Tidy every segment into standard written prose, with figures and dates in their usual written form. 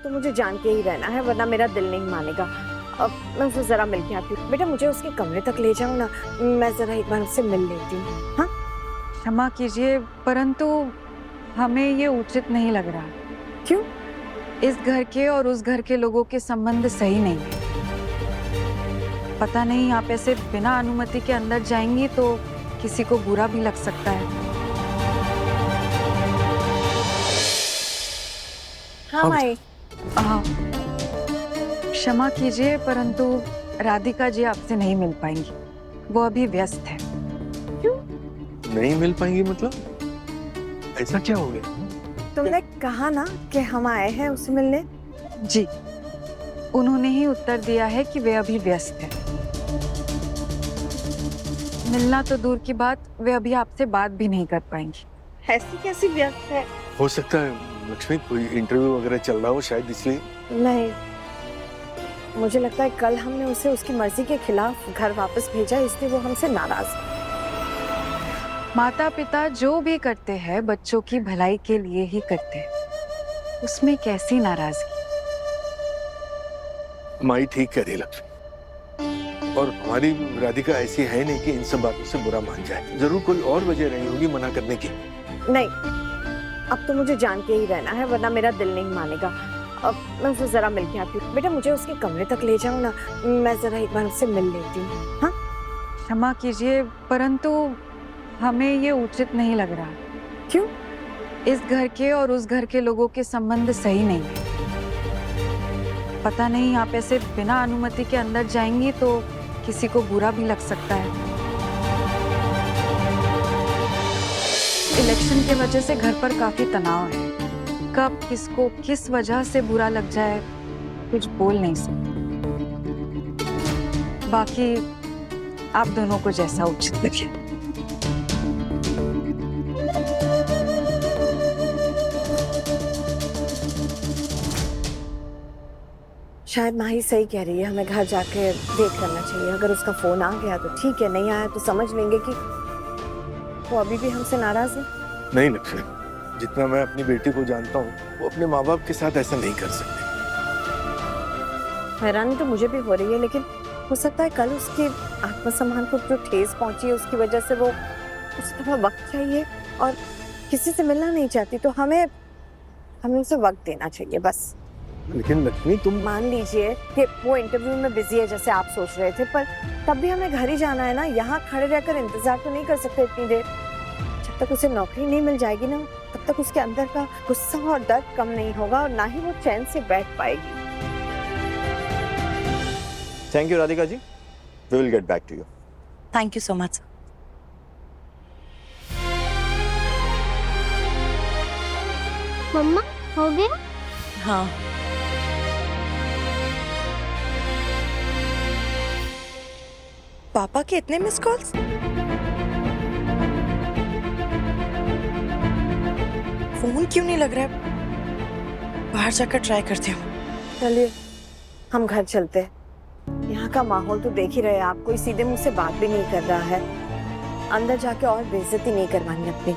तो मुझे जान के ही रहना है, वरना मेरा दिल नहीं मानेगा। अब मैं उसे जरा मिल के आती हूँ। बेटा मुझे उसके कमरे तक ले जाओ ना, मैं जरा एक बार उससे मिल लेती हूँ। हाँ क्षमा कीजिए, परंतु हमें ये उचित नहीं लग रहा। क्यों? इस घर के और उस घर के लोगों के संबंध सही नहीं है। पता नहीं आप ऐसे बिना अनुमति के अंदर जाएंगी तो किसी को बुरा भी लग सकता है। हाँ माई। क्षमा कीजिए, परंतु राधिका जी आपसे नहीं मिल पाएंगी, वो अभी व्यस्त है। क्यों नहीं मिल पाएंगी मतलब? ऐसा क्या हो गया? तुमने कहा ना कि हम आए हैं उसे मिलने। जी, उन्होंने ही उत्तर दिया है कि वे अभी व्यस्त है। मिलना तो दूर की बात, वे अभी आपसे बात भी नहीं कर पाएंगी। ऐसी कैसी व्यस्त है? हो सकता है लक्ष्मी कोई इंटरव्यू वगैरह चल रहा हो शायद, इसलिए। नहीं, मुझे लगता है कल हमने उसे उसकी मर्जी के खिलाफ घर वापस भेजा, इसलिए वो हमसे नाराज है। माता पिता जो भी करते हैं बच्चों की भलाई के लिए ही करते हैं, उसमें कैसी नाराजगी। माई ठीक कह रही लक्ष्मी, और हमारी राधिका ऐसी है नहीं कि इन सब बातों से बुरा मान जाए। जरूर कोई और वजह रही होगी मना करने की। नहीं, अब तो मुझे जान के ही रहना है, वरना मेरा दिल नहीं मानेगा। अब मैं उसे जरा मिल के आती हूँ। बेटा मुझे उसके कमरे तक ले जाओ ना, मैं जरा एक बार उससे मिल लेती हूँ। हाँ क्षमा कीजिए, परंतु हमें ये उचित नहीं लग रहा। क्यों? इस घर के और उस घर के लोगों के संबंध सही नहीं है। पता नहीं आप ऐसे बिना अनुमति के अंदर जाएंगी तो किसी को बुरा भी लग सकता है। इलेक्शन की वजह से घर पर काफी तनाव है, कब किसको किस वजह से बुरा लग जाए कुछ बोल नहीं सकते। बाकी आप दोनों को जैसा उचित लगे। शायद माही सही कह रही है, हमें घर जाके देख करना चाहिए। अगर उसका फोन आ गया तो ठीक है, नहीं आया तो समझ लेंगे कि वो अभी भी हमसे नाराज है। नहीं लक्ष्मी, जितना मैं अपनी बेटी को जानता हूँ वो अपने माँ बाप के साथ ऐसा नहीं कर सकती। हैरानी तो मुझे भी हो रही है, लेकिन हो सकता है कल उसके आत्मसम्मान को जो ठेस पहुंची है उसकी वजह से वो उसे थोड़ा वक्त चाहिए और किसी से मिलना नहीं चाहती, तो हमें उसे वक्त देना चाहिए बस। लेकिन लक्ष्मी तुम मान लीजिए कि वो इंटरव्यू में बिजी है जैसे आप सोच रहे थे, पर तब भी हमें घर ही जाना है ना। यहाँ खड़े रहकर इंतजार तो नहीं कर सकते इतनी देर। जब तक उसे नौकरी नहीं मिल जाएगी ना, तब तक उसके अंदर का गुस्सा और दर्द कम नहीं होगा और ना ही वो चैन से बैठ पाएगी। Thank you Radhika ji, we will get back to you. Thank you so much. मम्मा हो गया? हाँ, पापा के इतने मिस कॉल्स? फोन क्यों नहीं लग रहा है? बाहर जाकर ट्राई करती हूँ। चलिए हम घर चलते हैं। यहाँ का माहौल तो देख ही रहे हैं आप, कोई सीधे मुंह से बात भी नहीं कर रहा है। अंदर जाके और बेइज्जती नहीं करवानी अपनी।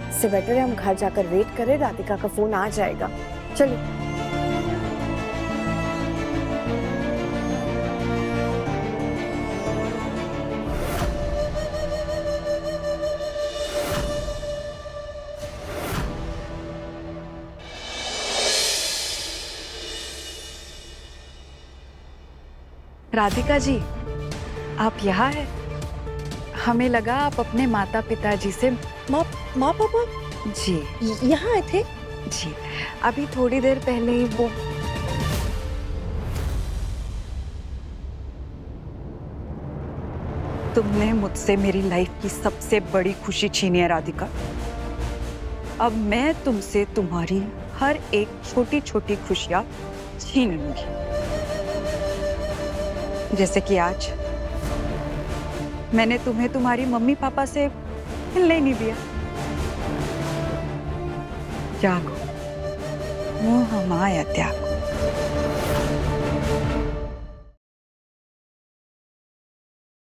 इससे बेटर है हम घर जाकर वेट करें, राधिका का फोन आ जाएगा। चलिए। राधिका जी, आप यहाँ हैं? हमें लगा आप अपने माता पिताजी से। माँ पापा जी यहाँ आए थे? जी, अभी थोड़ी देर पहले ही वो। तुमने मुझसे मेरी लाइफ की सबसे बड़ी खुशी छीनी है राधिका। अब मैं तुमसे तुम्हारी हर एक छोटी छोटी खुशियां छीन लूंगी। जैसे कि आज मैंने तुम्हें तुम्हारी मम्मी पापा से मिलने नहीं दिया। जागो, मोह माया त्याग।